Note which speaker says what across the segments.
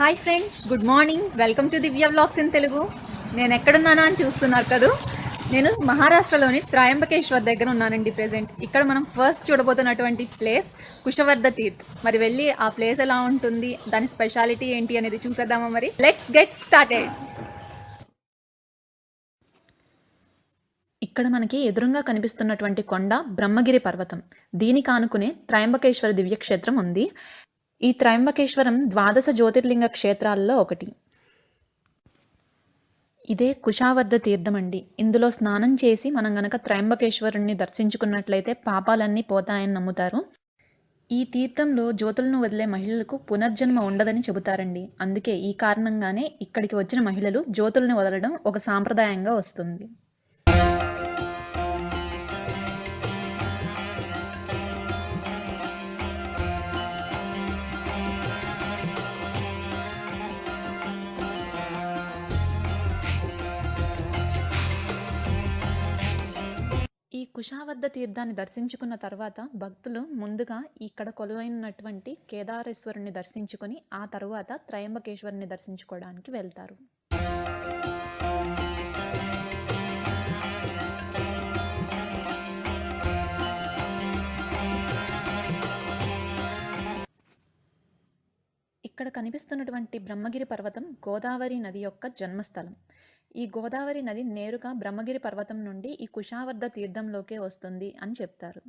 Speaker 1: Hi friends, good morning. Welcome to Divya vlogs in Telugu. నేను ఎక్కడున్నానా అని చూస్తున్నారు కదా. నేను మహారాష్ట్రలోని త్రయంబకేశ్వర్ దగ్గర ఉన్నానండి ప్రెజెంట్. ఇక్కడ మనం ఫస్ట్ చూడబోతున్నటువంటి ప్లేస్ కుషవర్ధ తీర్థ్. మరి వెళ్ళి ఆ ప్లేస్ ఎలా ఉంటుంది, దాని స్పెషాలిటీ ఏంటి అనేది చూసేద్దామా. మరి లెట్స్ గెట్ స్టార్టెడ్. ఇక్కడ మనకి ఎదురుగా కనిపిస్తున్నటువంటి కొండ బ్రహ్మగిరి పర్వతం. దీనికి ఆనుకునే త్రయంబకేశ్వర దివ్యక్షేత్రం ఉంది. ఈ త్రయంబకేశ్వరం 12 జ్యోతిర్లింగ క్షేత్రాల్లో ఒకటి. ఇదే కుషావర్ధ తీర్థం అండి. ఇందులో స్నానం చేసి మనం గనక త్రయంబకేశ్వరుణ్ణి దర్శించుకున్నట్లయితే పాపాలన్నీ పోతాయని నమ్ముతారు. ఈ తీర్థంలో జ్యోతులను వదిలే మహిళలకు పునర్జన్మ ఉండదని చెబుతారండి. అందుకే ఈ కారణంగానే ఇక్కడికి వచ్చిన మహిళలు జ్యోతులను వదలడం ఒక సాంప్రదాయంగా వస్తుంది. ఈ కుషావర్ధ తీర్థాన్ని దర్శించుకున్న తర్వాత భక్తులు ముందుగా ఇక్కడ కొలువైనటువంటి కేదారేశ్వరుని దర్శించుకొని ఆ తరువాత త్రయంబకేశ్వరుని దర్శించుకోవడానికి వెళ్తారు. ఇక్కడ కనిపిస్తున్నటువంటి బ్రహ్మగిరి పర్వతం గోదావరి నది యొక్క జన్మస్థలం. ఈ గోదావరి నది నేరుగా బ్రహ్మగిరి పర్వతం నుండి ఈ కుషావర్ధ తీర్థంలోకే వస్తుంది అని చెప్తారు.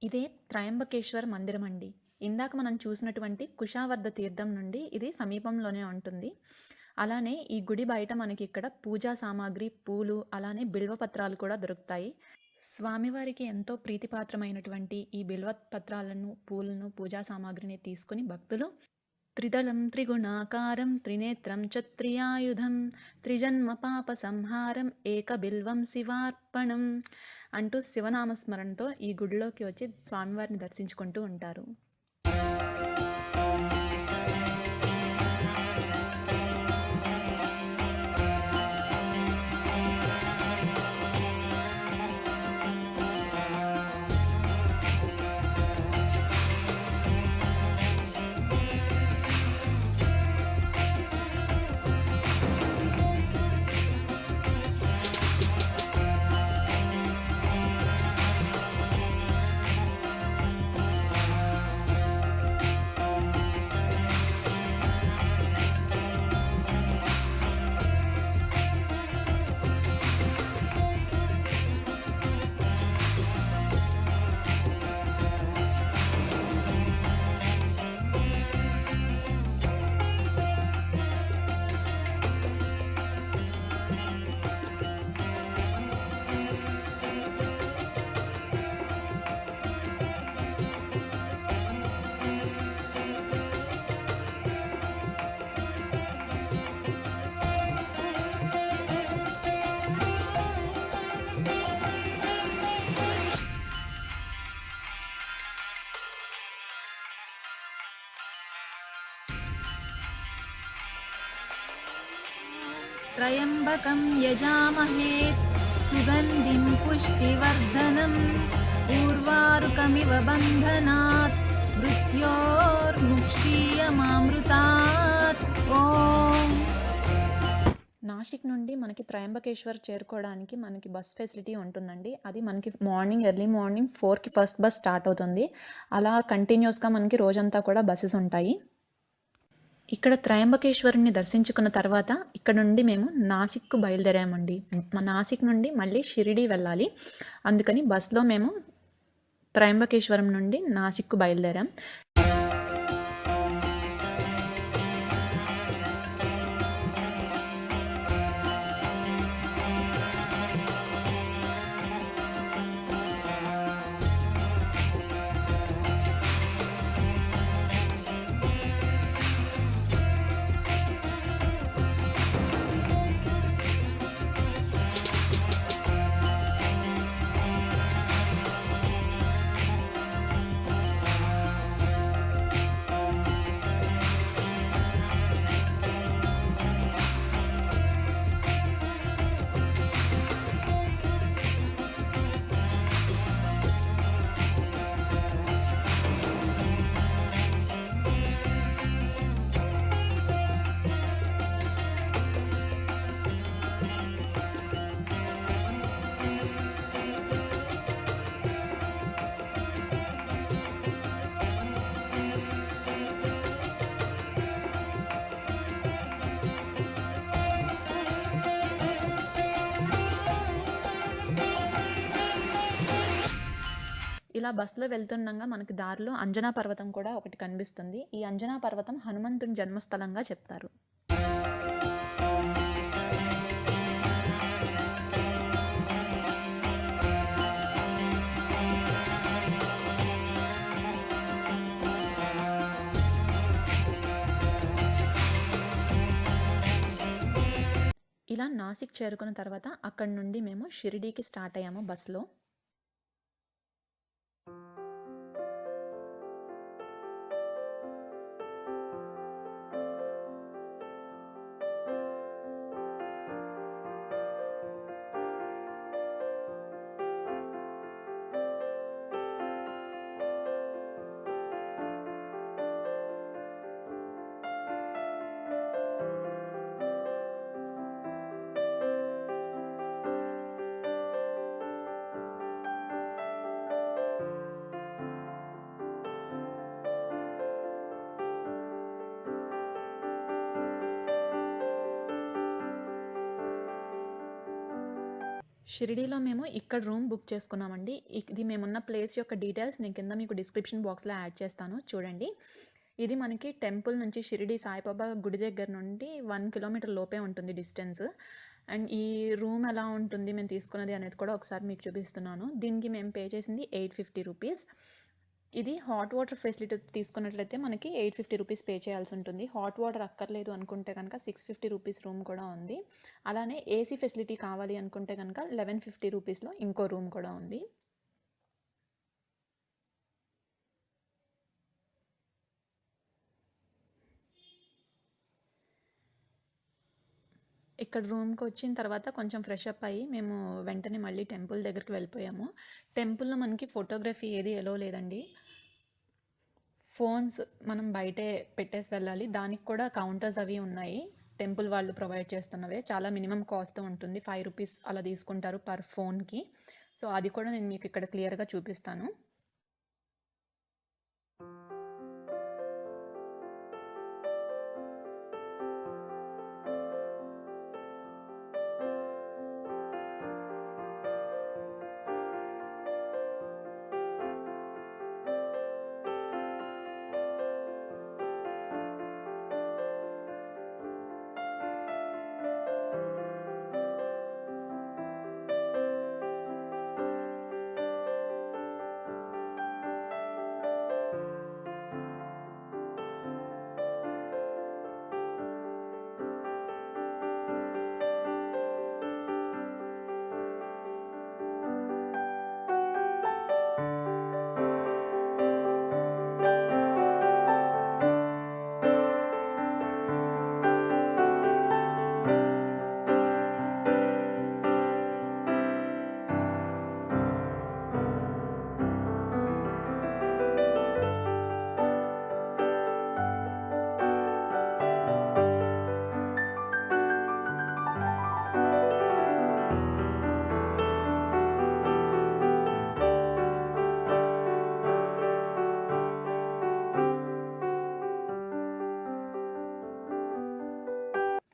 Speaker 1: ఇదే త్రయంబకేశ్వర్ మందిరం అండి. ఇందాక మనం చూసినటువంటి కుషావర్ధ తీర్థం నుండి ఇది సమీపంలోనే ఉంటుంది. అలానే ఈ గుడి బయట మనకి ఇక్కడ పూజా సామాగ్రి, పూలు, అలానే బిల్వపత్రాలు కూడా దొరుకుతాయి. స్వామివారికి ఎంతో ప్రీతిపాత్రమైనటువంటి ఈ బిల్వపత్రాలను, పూలను, పూజా సామాగ్రిని తీసుకుని భక్తులు త్రిదళం త్రిగుణాకారం త్రినేత్రం చత్రియాయుధం త్రిజన్మ పాప సంహారం ఏక బిల్వం శివార్పణం అంటూ శివనామస్మరణతో ఈ గుడిలోకి వచ్చి స్వామివారిని దర్శించుకుంటూ ఉంటారు. త్రయంబకం యజామహే సుగంధిం పుష్టివర్ధనం ఊర్వారుకమివ బంధనాత్ మృత్యోర్ముక్షీయమామృతాత్. ఓం నాసిక్ నుండి మనకి త్రయంబకేశ్వర్ చేరుకోవడానికి మనకి బస్ ఫెసిలిటీ ఉంటుందండి. అది మనకి ఎర్లీ మార్నింగ్ 4కి ఫస్ట్ బస్ స్టార్ట్ అవుతుంది. అలా కంటిన్యూస్‌గా మనకి రోజంతా కూడా బసెస్ ఉంటాయి. ఇక్కడ త్రయంబకేశ్వరుని దర్శించుకున్న తర్వాత ఇక్కడ నుండి మేము నాసిక్‌కు బయలుదేరామండి. నాసిక్ నుండి మళ్ళీ షిరిడీ వెళ్ళాలి. అందుకని బస్‌లో మేము త్రయంబకేశ్వరం నుండి నాసిక్‌కు బయలుదేరాం. ఇలా బస్సులో వెళ్తుండగా మనకి దారిలో అంజనా పర్వతం కూడా ఒకటి కనిపిస్తుంది. ఈ అంజనా పర్వతం హనుమంతుని జన్మస్థలంగా చెప్తారు. ఇలా నాసిక్ చేరుకున్న తర్వాత అక్కడి నుండి మేము షిరిడీకి స్టార్ట్ అయ్యాము బస్సులో. షిరిడీలో మేము ఇక్కడ రూమ్ బుక్ చేసుకున్నామండి. ఇది మేమున్న ప్లేస్ యొక్క డీటెయిల్స్ నేను కింద మీకు డిస్క్రిప్షన్ బాక్స్‌లో యాడ్ చేస్తాను చూడండి. ఇది మనకి టెంపుల్ నుంచి షిరిడీ సాయిబాబా గుడి దగ్గర నుండి 1 కిలోమీటర్ లోపే ఉంటుంది డిస్టెన్స్. అండ్ ఈ రూమ్ ఎలా ఉంటుంది మేము తీసుకున్నది అనేది కూడా ఒకసారి మీకు చూపిస్తున్నాను. దీనికి మేము పే చేసింది 850 రూపీస్. ఇది హాట్ వాటర్ ఫెసిలిటీ తీసుకున్నట్లయితే మనకి 850 రూపీస్ పే చేయాల్సి ఉంటుంది. హాట్ వాటర్ అక్కర్లేదు అనుకుంటే కనుక 650 రూపీస్ రూమ్ కూడా ఉంది. అలానే ఏసీ ఫెసిలిటీ కావాలి అనుకుంటే కనుక 1150 రూపీస్లో ఇంకో రూమ్ కూడా ఉంది. ఇక్కడ రూమ్కి వచ్చిన తర్వాత కొంచెం ఫ్రెష్ అప్ అయ్యి మేము వెంటనే మళ్ళీ టెంపుల్ దగ్గరికి వెళ్ళిపోయాము. టెంపుల్లో మనకి ఫోటోగ్రఫీ ఏది ఎలో లేదండి. ఫోన్స్ మనం బయటే పెట్టేసి వెళ్ళాలి. దానికి కూడా కౌంటర్స్ అవి ఉన్నాయి. టెంపుల్ వాళ్ళు ప్రొవైడ్ చేస్తున్నవే. చాలా మినిమం కాస్ట్ ఉంటుంది. 5 రూపీస్ అలా తీసుకుంటారు పర్ ఫోన్కి. సో అది కూడా నేను మీకు ఇక్కడ క్లియర్గా చూపిస్తాను.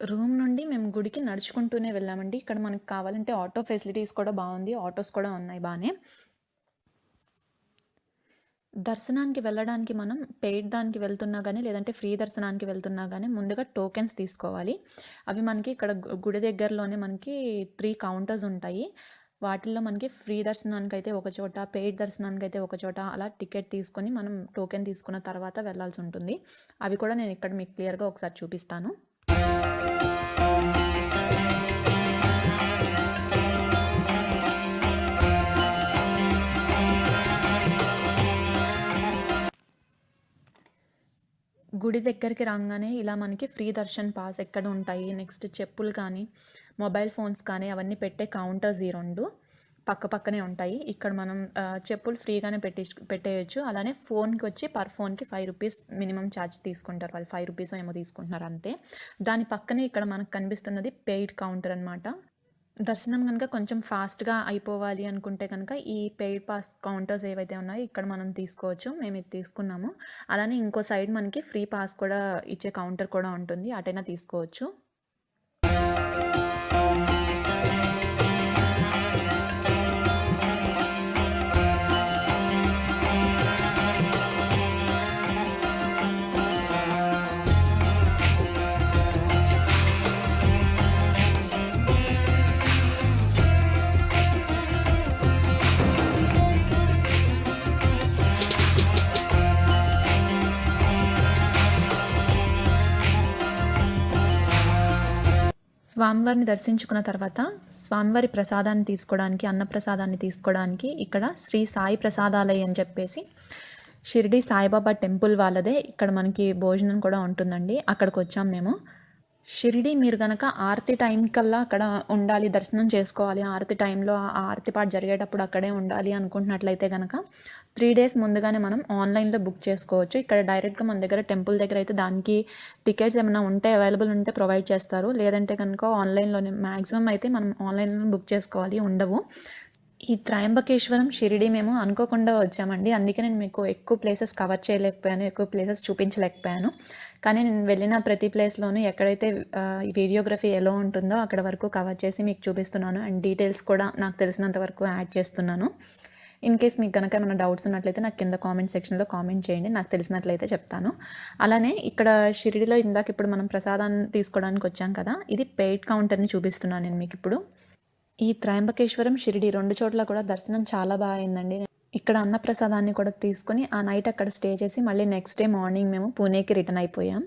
Speaker 1: రూమ్ నుండి మేము గుడికి నడుచుకుంటూనే వెళ్ళామండి. ఇక్కడ మనకు కావాలంటే ఆటో ఫెసిలిటీస్ కూడా బాగుంది. ఆటోస్ కూడా ఉన్నాయి బానే. దర్శనానికి వెళ్ళడానికి మనం పెయిడ్ దానికి వెళ్తున్నా గానీ, లేదంటే ఫ్రీ దర్శనానికి వెళ్తున్నా గానీ ముందుగా టోకెన్స్ తీసుకోవాలి. అవి మనకి ఇక్కడ గుడి దగ్గరలోనే మనకి 3 కౌంటర్స్ ఉంటాయి. వాటిల్లో మనకి ఫ్రీ దర్శనానికైతే ఒక చోట, పెయిడ్ దర్శనానికైతే ఒక చోట అలా టికెట్ తీసుకొని మనం టోకెన్ తీసుకున్న తర్వాత వెళ్ళాల్సి ఉంటుంది. అవి కూడా నేను ఇక్కడ మీకు క్లియర్‌గా ఒకసారి చూపిస్తాను. గుడి దగ్గరికి రాంగానే ఇలా మనకి ఫ్రీ దర్శన్ పాస్ ఎక్కడ ఉంటాయి, నెక్స్ట్ చెప్పులు కానీ, మొబైల్ ఫోన్స్ కానీ అవన్నీ పెట్టే కౌంటర్స్ ఈ 2 పక్కనే ఉంటాయి. ఇక్కడ మనం చెప్పులు ఫ్రీగానే పెట్టేయొచ్చు. అలానే ఫోన్‌కి వచ్చి పర్ ఫోన్‌కి ₹5 మినిమమ్ ఛార్జ్ తీసుకుంటారు. వాళ్ళు ₹5 ఏమో తీసుకుంటున్నారు అంతే. దాని పక్కనే ఇక్కడ మనకు కనిపిస్తున్నది పెయిడ్ కౌంటర్ అనమాట. దర్శనం గనుక కొంచెం ఫాస్ట్‌గా అయిపోవాలి అనుకుంటే కనుక ఈ పెయిడ్ పాస్ కౌంటర్స్ ఏవైతే ఉన్నాయో ఇక్కడ మనం తీసుకోవచ్చు. మేము ఇది తీసుకున్నాము. అలానే ఇంకో సైడ్ మనకి ఫ్రీ పాస్ కూడా ఇచ్చే కౌంటర్ కూడా ఉంటుంది. అటైనా తీసుకోవచ్చు. స్వామివారిని దర్శించుకున్న తర్వాత స్వామివారి ప్రసాదాన్ని తీసుకోవడానికి, అన్నప్రసాదాన్ని తీసుకోవడానికి ఇక్కడ శ్రీ సాయి ప్రసాదాలయ అని చెప్పేసి షిరిడి సాయిబాబా టెంపుల్ వాళ్ళదే ఇక్కడ మనకి భోజనం కూడా ఉంటుందండి. అక్కడికి వచ్చాం మేము. షిరిడి మీరు గనక ఆరతి టైం కల్లా అక్కడ ఉండాలి, దర్శనం చేసుకోవాలి, ఆరతి టైంలో ఆ ఆరతి పాట జరిగేటప్పుడు అక్కడే ఉండాలి అనుకుంటున్నట్లయితే కనుక 3 డేస్ ముందుగానే మనం ఆన్లైన్లో బుక్ చేసుకోవచ్చు. ఇక్కడ డైరెక్ట్గా మన దగ్గర టెంపుల్ దగ్గర అయితే దానికి టికెట్స్ ఏమైనా ఉంటే అవైలబుల్ ఉంటే ప్రొవైడ్ చేస్తారు. లేదంటే కనుక ఆన్లైన్లోనే మ్యాక్సిమం అయితే మనం ఆన్లైన్లో బుక్ చేసుకోవాలి, ఉండవు. ఈ త్రయంబకేశ్వరం షిరిడి మేము అనుకోకుండా వచ్చామండి. అందుకే నేను మీకు ఎక్కువ ప్లేసెస్ కవర్ చేయలేకపోయాను, ఎక్కువ ప్లేసెస్ చూపించలేకపోయాను. కానీ నేను వెళ్ళిన ప్రతి ప్లేస్లోనూ ఎక్కడైతే వీడియోగ్రఫీ ఎలా ఉంటుందో అక్కడ వరకు కవర్ చేసి మీకు చూపిస్తున్నాను. అండ్ డీటెయిల్స్ కూడా నాకు తెలిసినంత వరకు యాడ్ చేస్తున్నాను. ఇన్ కేస్ మీకు కనుక ఏమైనా డౌట్స్ ఉన్నట్లయితే నాకు కింద కామెంట్ సెక్షన్లో కామెంట్ చేయండి, నాకు తెలిసినట్లయితే చెప్తాను. అలానే ఇక్కడ షిరిడిలో ఇందాక ఇప్పుడు మనం ప్రసాదాన్ని తీసుకోవడానికి వచ్చాం కదా, ఇది పెయిడ్ కౌంటర్ని చూపిస్తున్నాను నేను మీకు ఇప్పుడు. ఈ త్రయంబకేశ్వరం షిరిడి 2 చోట్ల కూడా దర్శనం చాలా బాగా అయిందండి. ఇక్కడ అన్నప్రసాదాన్ని కూడా తీసుకుని ఆ నైట్ అక్కడ స్టే చేసి మళ్ళీ నెక్స్ట్ డే మార్నింగ్ మేము పూణేకి రిటర్న్ అయిపోయాం.